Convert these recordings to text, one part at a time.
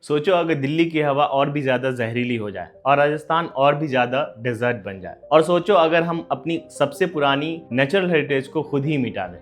सोचो अगर दिल्ली की हवा और भी ज़्यादा जहरीली हो जाए और राजस्थान और भी ज़्यादा डेजर्ट बन जाए, और सोचो अगर हम अपनी सबसे पुरानी नेचुरल हेरिटेज को खुद ही मिटा दें।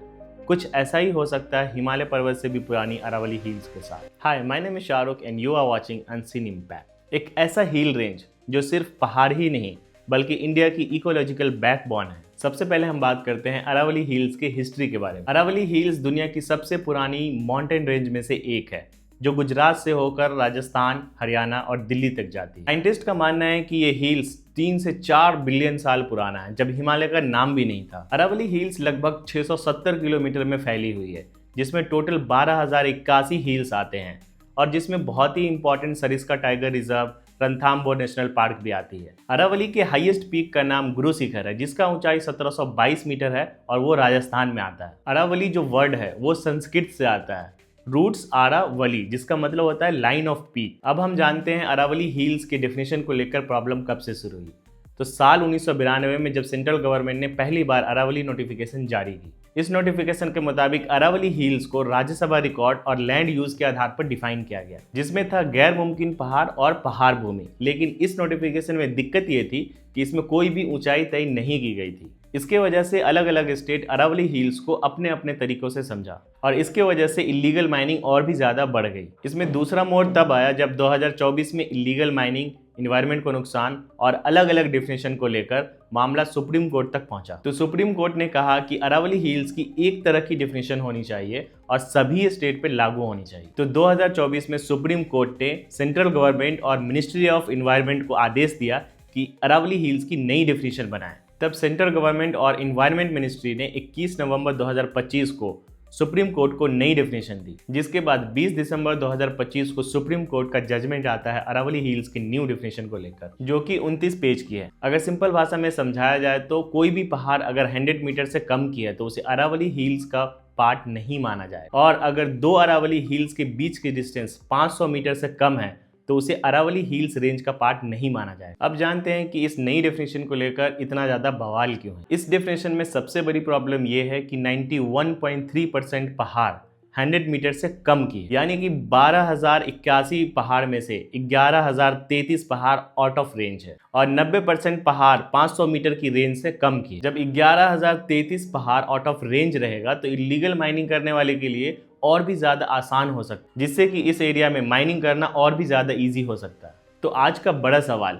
कुछ ऐसा ही हो सकता है हिमालय पर्वत से भी पुरानी अरावली हिल्स के साथ। Hi, my name is Shahrukh and you are watching unseen impact. एक ऐसा हिल रेंज जो सिर्फ पहाड़ ही नहीं बल्कि इंडिया की इकोलॉजिकल बैकबोन है। सबसे पहले हम बात करते हैं अरावली हिल्स के हिस्ट्री के बारे में। अरावली हिल्स दुनिया की सबसे पुरानी माउंटेन रेंज में से एक है, जो गुजरात से होकर राजस्थान, हरियाणा और दिल्ली तक जाती है। साइंटिस्ट का मानना है कि ये हिल्स 3 से 4 बिलियन साल पुराना है, जब हिमालय का नाम भी नहीं था। अरावली हिल्स लगभग 670 किलोमीटर में फैली हुई है, जिसमें टोटल 12,081 हिल्स आते हैं और जिसमें बहुत ही important Sariska tiger reserve, Ranthambore national park भी आती है। अरावली के हाईएस्ट पीक का नाम गुरु शिखर है, जिसका ऊंचाई 1722 मीटर है और वो राजस्थान में आता है। अरावली जो वर्ड है वो संस्कृत से आता है, रूट्स आरावली, जिसका मतलब होता है लाइन ऑफ पीक। अब हम जानते हैं अरावली हिल्स के डेफिनेशन को लेकर प्रॉब्लम कब से शुरू हुई। तो साल 1992 में, जब सेंट्रल गवर्नमेंट ने पहली बार अरावली नोटिफिकेशन जारी की। इस नोटिफिकेशन के मुताबिक अरावली हिल्स को राज्यसभा रिकॉर्ड और लैंड यूज के आधार पर डिफाइन किया गया, जिसमें था गैर मुमकिन पहाड़ और पहाड़ भूमि। लेकिन इस नोटिफिकेशन में दिक्कत ये थी कि इसमें कोई भी ऊंचाई तय नहीं की गई थी। इसके वजह से अलग अलग स्टेट अरावली हिल्स को अपने अपने तरीकों से समझा और इसके वजह से इलीगल माइनिंग और भी ज्यादा बढ़ गई। इसमें दूसरा मोड़ तब आया जब 2024 में इलीगल माइनिंग, इन्वायरमेंट को नुकसान और अलग अलग डेफिनेशन को लेकर मामला सुप्रीम कोर्ट तक पहुंचा। तो सुप्रीम कोर्ट ने कहा कि अरावली हिल्स की एक तरह की डेफिनेशन होनी चाहिए और सभी स्टेट पे लागू होनी चाहिए। तो 2024 में सुप्रीम कोर्ट ने सेंट्रल गवर्नमेंट और मिनिस्ट्री ऑफ इन्वायरमेंट को आदेश दिया कि अरावली हिल्स की नई डेफिनेशन बनाएं। तब सेंट्रल गवर्नमेंट और इन्वायरमेंट मिनिस्ट्री ने 21 नवंबर 2025 को सुप्रीम कोर्ट को नई डेफिनेशन दी, जिसके बाद 20 दिसंबर 2025 को सुप्रीम कोर्ट का जजमेंट आता है अरावली हिल्स की न्यू डेफिनेशन को लेकर, जो कि 29 पेज की है। अगर सिंपल भाषा में समझाया जाए तो कोई भी पहाड़ अगर 100 मीटर से कम की है तो उसे अरावली हिल्स का पार्ट नहीं माना जाए, और अगर दो अरावली हिल्स के बीच की डिस्टेंस 500 मीटर से कम है तो उसे अरावली हिल्स रेंज का पार्ट नहीं माना जाए। अब जानते हैं कि इस नई डेफिनेशन को लेकर इतना ज्यादा बवाल क्यों है। इस डेफिनेशन में सबसे बड़ी प्रॉब्लम यह है कि 91.3% पहाड़ 100 मीटर से कम की, यानी कि 12,081 पहाड़ में से 11,033 पहाड़ आउट ऑफ रेंज है और 90% पहाड़ 500 मीटर की रेंज से कम की। जब 11,033 पहाड़ आउट ऑफ रेंज रहेगा तो इलीगल माइनिंग करने वाले के लिए और भी ज्यादा आसान हो सकता है, जिससे कि इस एरिया में माइनिंग करना और भी ज्यादा इजी हो सकता है। तो आज का बड़ा सवाल,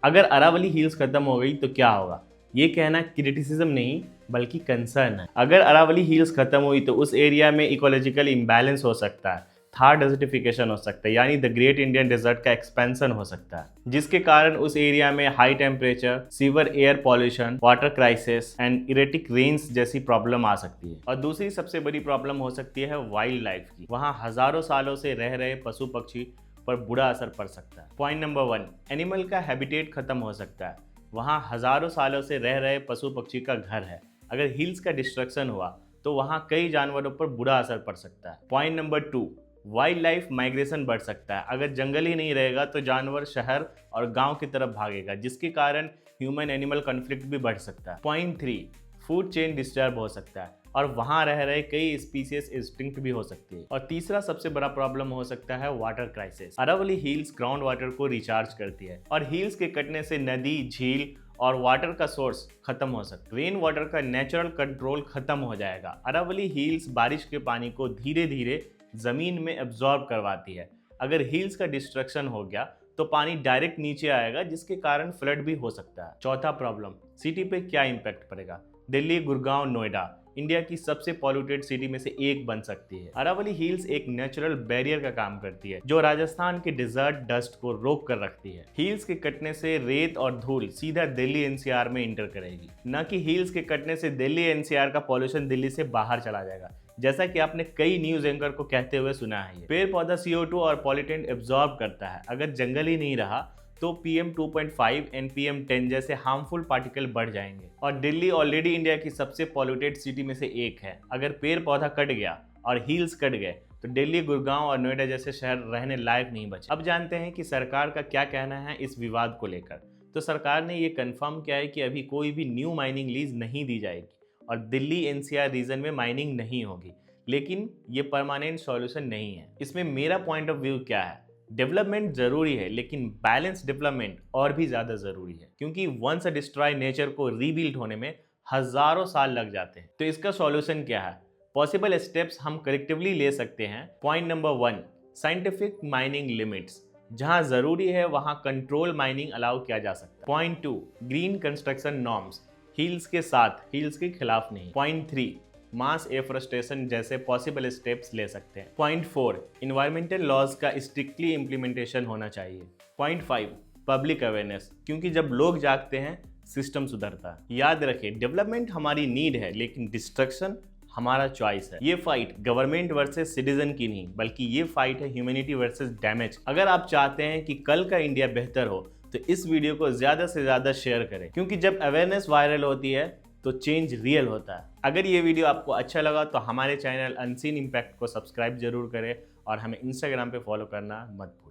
अगर अरावली हिल्स खत्म हो गई तो क्या होगा? ये कहना क्रिटिसिज्म नहीं बल्कि कंसर्न है। अगर अरावली हिल्स खत्म हुई तो उस एरिया में इकोलॉजिकल इम्बैलेंस हो सकता है, थार डेजर्टिफिकेशन हो सकता है, यानी द ग्रेट इंडियन डेजर्ट का एक्सपेंशन हो सकता है, जिसके कारण उस एरिया में high temperature, severe air pollution, water crisis and erratic rains जैसी प्रॉब्लम आ सकती है। और दूसरी सबसे बड़ी प्रॉब्लम हो सकती है वाइल्ड लाइफ की। वहाँ हजारों सालों से रह रहे पशु पक्षी पर बुरा असर पड़ सकता है। पॉइंट नंबर 1, एनिमल का हैबिटेट खत्म हो सकता है। वहाँ हजारों सालों से रह रहे पशु पक्षी का घर है, अगर हिल्स का डिस्ट्रक्शन हुआ तो वहाँ कई जानवरों पर बुरा असर पड़ सकता है। Point number 2, wild life migration बढ़ सकता है। अगर जंगल ही नहीं रहेगा तो जानवर शहर और गांव की तरफ भागेगा, जिसके कारण ह्यूमन एनिमल कॉन्फ्लिक्ट भी बढ़ सकता है। पॉइंट 3, फूड चेन डिस्टर्ब हो सकता है और वहां रह रहे कई स्पीसीज एक्सटिंक्ट भी हो सकती है। और तीसरा सबसे बड़ा प्रॉब्लम हो सकता है water crisis. Aravalli hills ground water को रिचार्ज करती है और हिल्स के कटने से नदी, झील और वाटर का सोर्स खत्म हो सकता है। रेन वाटर का नेचुरल कंट्रोल खत्म हो जाएगा। अरावली हिल्स बारिश के पानी को धीरे धीरे जमीन में एब्जॉर्ब करवाती है। अगर हिल्स का डिस्ट्रक्शन हो गया तो पानी डायरेक्ट नीचे आएगा, जिसके कारण फ्लड भी हो सकता है। चौथा प्रॉब्लम, सिटी पे क्या इंपैक्ट पड़ेगा? दिल्ली, गुड़गांव, नोएडा इंडिया की सबसे पॉल्यूटेड सिटी में से एक बन सकती है। अरावली हिल्स एक नेचुरल बैरियर का काम करती है, जो राजस्थान के डिजर्ट डस्ट को रोक कर रखती है। हिल्स के कटने से रेत और धूल सीधा दिल्ली एनसीआर में इंटर करेगी, न कि हिल्स के कटने से दिल्ली एनसीआर का पॉल्यूशन दिल्ली से बाहर चला जाएगा, जैसा कि आपने कई न्यूज एंकर को कहते हुए सुना है। पेड़ पौधा CO2 और पॉल्यूटेंट एब्जॉर्ब करता है। अगर जंगल ही नहीं रहा तो PM 2.5 एंड PM 10 जैसे हार्मफुल पार्टिकल बढ़ जाएंगे। और दिल्ली ऑलरेडी इंडिया की सबसे पॉल्यूटेड सिटी में से एक है। अगर पेड़ पौधा कट गया और हिल्स कट गए तो दिल्ली, गुड़गांव और नोएडा जैसे शहर रहने लायक नहीं बचे। अब जानते हैं कि सरकार का क्या कहना है इस विवाद को लेकर। तो सरकार ने ये कंफर्म किया है कि अभी कोई भी न्यू माइनिंग लीज नहीं दी जाएगी और दिल्ली NCR रीजन में माइनिंग नहीं होगी, लेकिन ये परमानेंट सॉल्यूशन नहीं है। इसमें मेरा पॉइंट ऑफ व्यू क्या है? डेवलपमेंट जरूरी है, लेकिन बैलेंस डेवलपमेंट और भी ज्यादा जरूरी है, क्योंकि वंस डिस्ट्रॉय नेचर को रीबिल्ड होने में हजारों साल लग जाते हैं। तो इसका सॉल्यूशन क्या है? पॉसिबल स्टेप्स हम कलेक्टिवली ले सकते हैं। Point number 1, scientific mining limits. जहां जरूरी है वहां कंट्रोल माइनिंग अलाउ किया जा सकता है। Point 2, green construction norms. Hills के साथ, हिल्स के खिलाफ नहीं। पॉइंट 3, मास एफोरेस्टेशन जैसे पॉसिबल स्टेप्स ले सकते हैं। पॉइंट 4, इन्वायरमेंटल लॉज का स्ट्रिक्टली इम्प्लीमेंटेशन होना चाहिए। पॉइंट 5, पब्लिक अवेयरनेस, क्योंकि जब लोग जागते हैं सिस्टम सुधरता है। याद रखें, डेवलपमेंट हमारी नीड है, लेकिन डिस्ट्रक्शन हमारा चॉइस है। ये फाइट गवर्नमेंट वर्सेस सिटीजन की नहीं, बल्कि ये फाइट है ह्यूमैनिटी वर्सेस डैमेज। अगर आप चाहते हैं कि कल का इंडिया बेहतर हो तो इस वीडियो को ज्यादा से ज्यादा शेयर करें, क्योंकि जब अवेयरनेस वायरल होती है तो चेंज रियल होता है। अगर ये वीडियो आपको अच्छा लगा तो हमारे चैनल अनसीन इम्पैक्ट को सब्सक्राइब जरूर करें और हमें इंस्टाग्राम पे फॉलो करना मत भूलें।